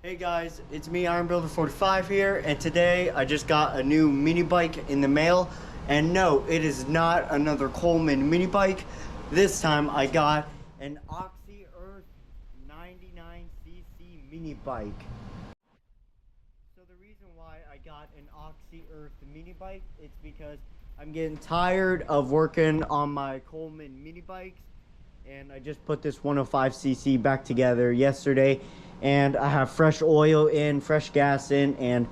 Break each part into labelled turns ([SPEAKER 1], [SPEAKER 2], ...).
[SPEAKER 1] Hey guys, it's me, Iron Builder 45 here, and today I just got a new mini bike in the mail. And no, it is not another Coleman mini bike. This time I got an Oxyearth 99cc mini bike. So the reason why I got an Oxyearth mini bike, it's because I'm getting tired of working on my Coleman mini bikes. And I just put this 105cc back together yesterday, and I have fresh oil in, fresh gas in, and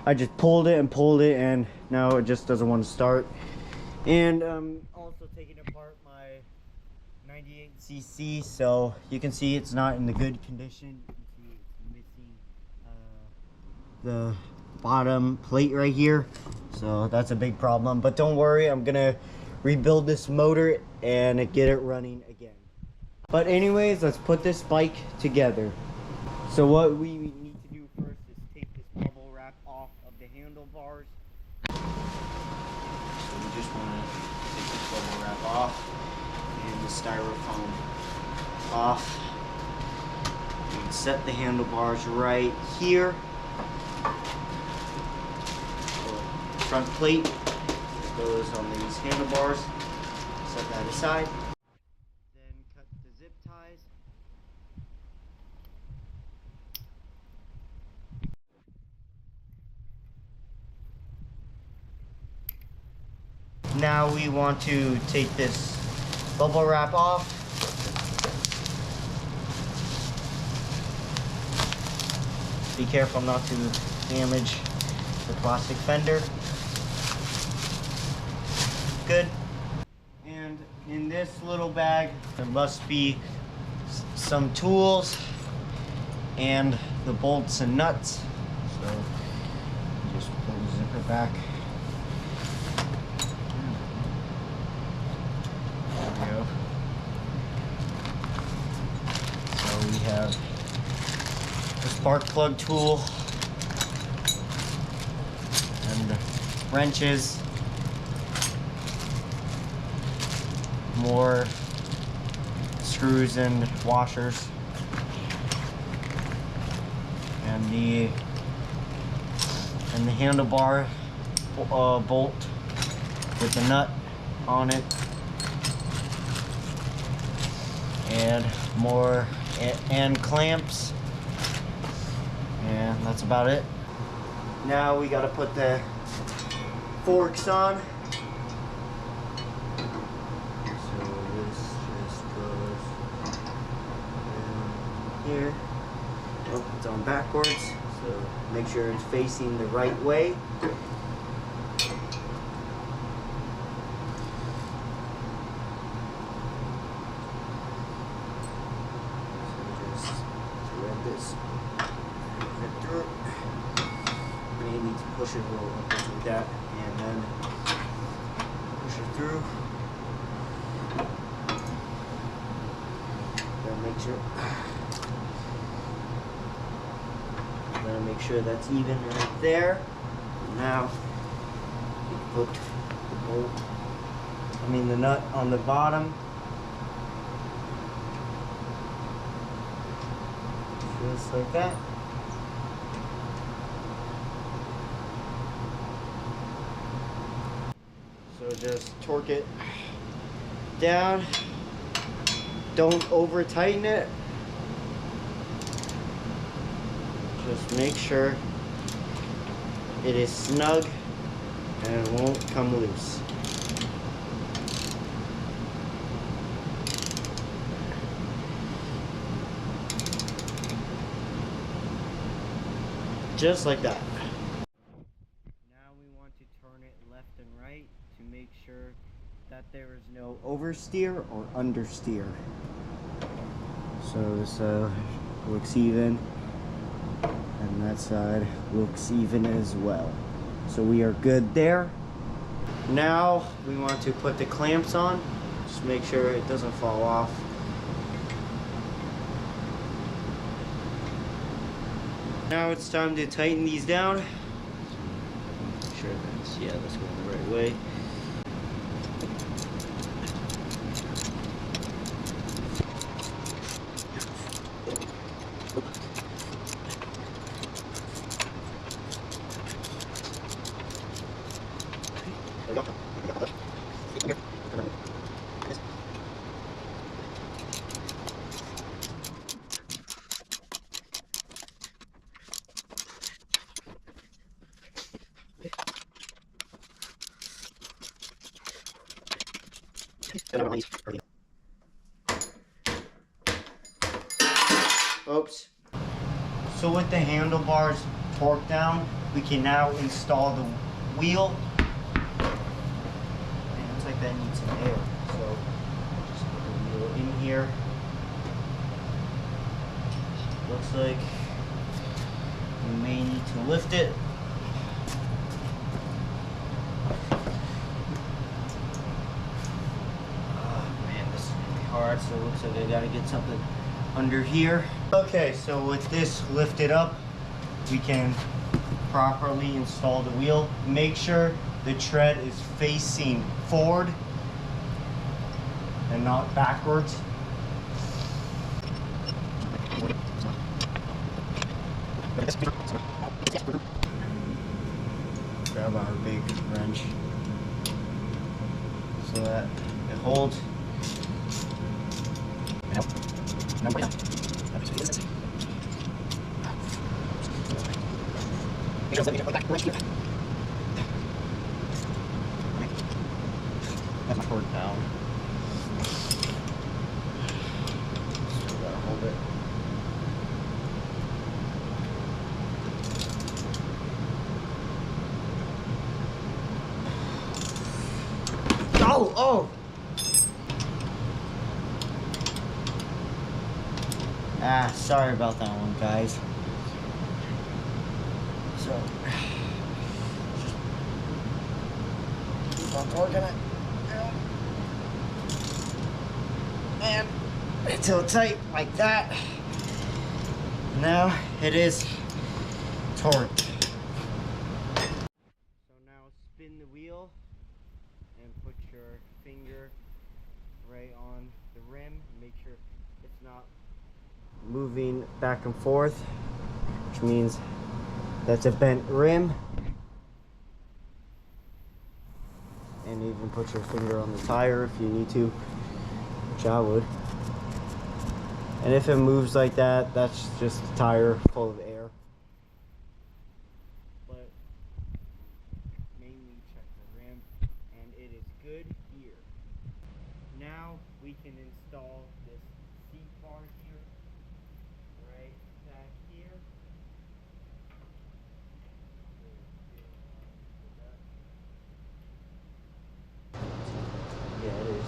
[SPEAKER 1] I just pulled it, and now it just doesn't want to start. And also taking apart my 98cc, so you can see it's not in the good condition. You can see it's missing the bottom plate right here, so that's a big problem. But don't worry, I'm gonna rebuild this motor and get it running again. But anyways, let's put this bike together. So what we need to do first is take this bubble wrap off of the handlebars. So we just want to take this bubble wrap off and the styrofoam off. And set the handlebars right here. The front plate goes on these handlebars. Set that aside. Then cut the zip ties. Now we want to take this bubble wrap off. Be careful not to damage the plastic fender. Good. And in this little bag, there must be some tools and the bolts and nuts. So just pull the zipper back. There we go. So we have the spark plug tool and wrenches. More screws and washers, and the handlebar bolt with the nut on it, and more and clamps, and that's about it. Now we got to put the forks on. Here. Oh, it's on backwards, so make sure it's facing the right way. So just thread this through. You need to push it a little bit like that, and then push it through. Then make sure. Gotta make sure that's even right there. Now you put the nut on the bottom. Just like that. So just torque it down. Don't over tighten it. Just make sure it is snug and it won't come loose. Just like that. Now we want to turn it left and right to make sure that there is no oversteer or understeer. So this looks even. And that side looks even as well. So we are good there. Now we want to put the clamps on. Just make sure it doesn't fall off. Now it's time to tighten these down. Make sure that's going the right way. Oops. So with the handlebars torqued down, we can now install the wheel. And looks like that needs some air. So just put the wheel in here. Looks like we may need to lift it. Oh man, this is gonna be hard, so it looks like I gotta get something under here. Okay, so with this lifted up, we can properly install the wheel. Make sure the tread is facing forward and not backwards. Grab our big wrench so that it holds. That's torqued down. Still gotta hold it. Oh, oh! Ah, sorry about that one, guys. So, just keep on torquing it. And until tight like that. Now it is torqued. So now spin the wheel and put your finger right on the rim. Make sure it's not moving back and forth, which means that's a bent rim. And even put your finger on the tire if you need to, which I would. And if it moves like that, that's just a tire full of air. But mainly check the rim, and it is good here. Now we can install this seat bar here, right back here. Yeah, it is.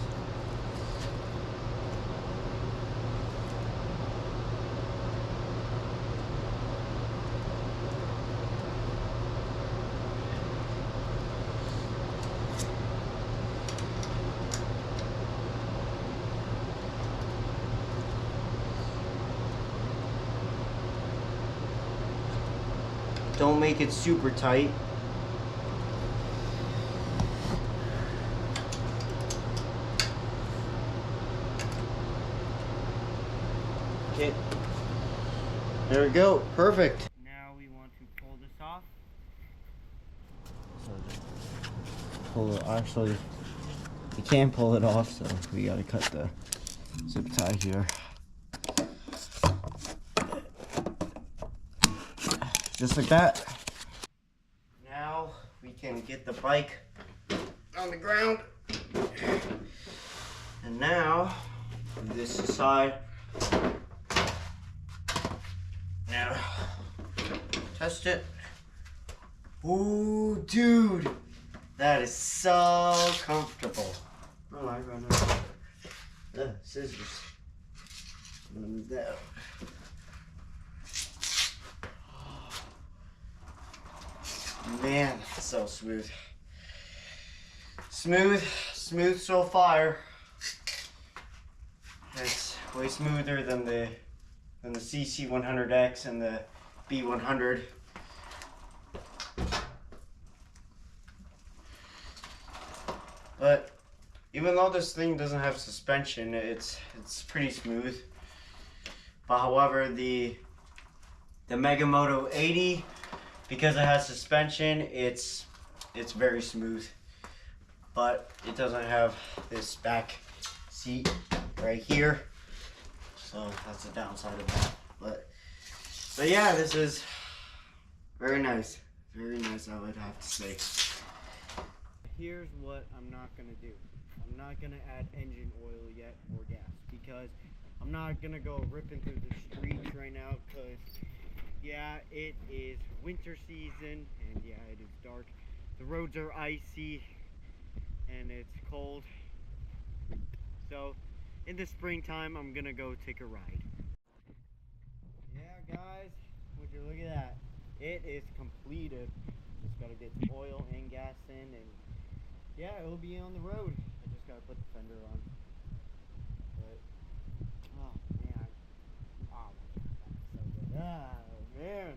[SPEAKER 1] Don't make it super tight. Okay. There we go. Perfect. Now we want to pull this off. So just pull it. Actually, you can't pull it off, so we gotta cut the zip tie here. Just like that. Now we can get the bike on the ground. And now, move this aside. Now, test it. Ooh, dude, that is so comfortable. Oh, I run out of scissors. I'm gonna move that up. Man, it's so smooth. Smooth so far. It's way smoother than the CC100X and the B100. But even though this thing doesn't have suspension, it's pretty smooth. But however, the Megamoto 80, because it has suspension, it's very smooth. But it doesn't have this back seat right here, so that's the downside of that. But yeah, this is very nice, I would have to say. here's what I'm not gonna do. I'm not gonna add engine oil yet or gas because I'm not gonna go ripping through the streets right now because yeah, it is winter season and yeah, it is dark. The roads are icy and it's cold. So in the springtime, I'm gonna go take a ride. Yeah, guys, would you look at that? It is completed. Just gotta get oil and gas in, and yeah, it'll be on the road. I just gotta put the fender on. But oh man, oh my god, that's so good. Oh man,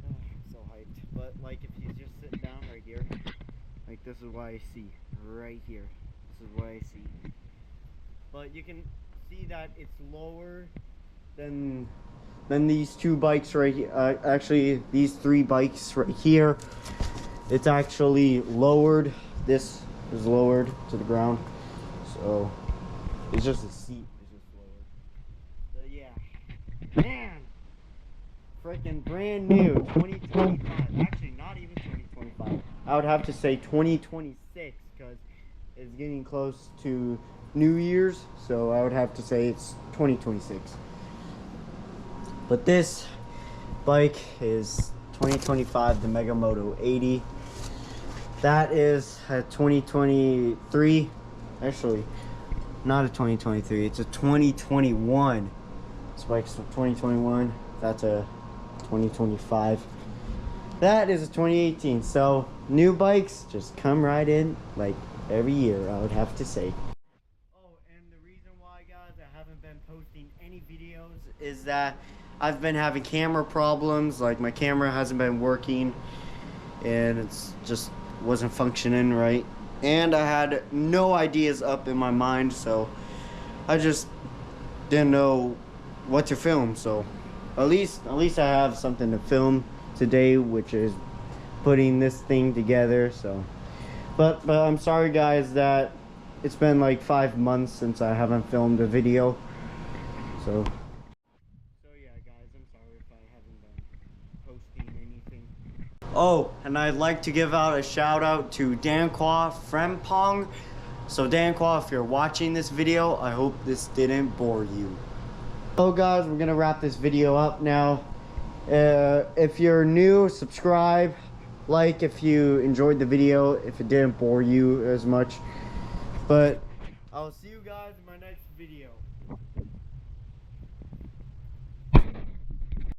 [SPEAKER 1] I'm so hyped. But like, if you just sit down right here, like this is what I see right here. This is what I see. But you can see that it's lower than these two bikes right here. Actually, these three bikes right here. It's actually lowered. This is lowered to the ground. So it's just a seat. It's just lowered. So yeah, man, freaking brand new 2025. Actually, not even 2025. I would have to say 2026 because it's getting close to New Year's, so I would have to say it's 2026. But this bike is 2025, the Mega Moto 80. That is a 2023, actually not a 2023, it's a 2021. This bike's 2021, that's a 2025. That is a 2018, so new bikes just come right in like every year, I would have to say. I haven't been posting any videos is that I've been having camera problems. Like my camera hasn't been working and it's just wasn't functioning right, and I had no ideas up in my mind, so I just didn't know what to film. So at least I have something to film today, which is putting this thing together. So but I'm sorry guys that it's been like 5 months since I haven't filmed a video. So yeah guys, I'm sorry if I haven't been posting anything. Oh, and I'd like to give out a shout out to Danqua Frempong. So Danqua, if you're watching this video, I hope this didn't bore you. So guys, we're gonna wrap this video up now. If you're new, subscribe, like if you enjoyed the video, if it didn't bore you as much. But I'll see you guys in my next video.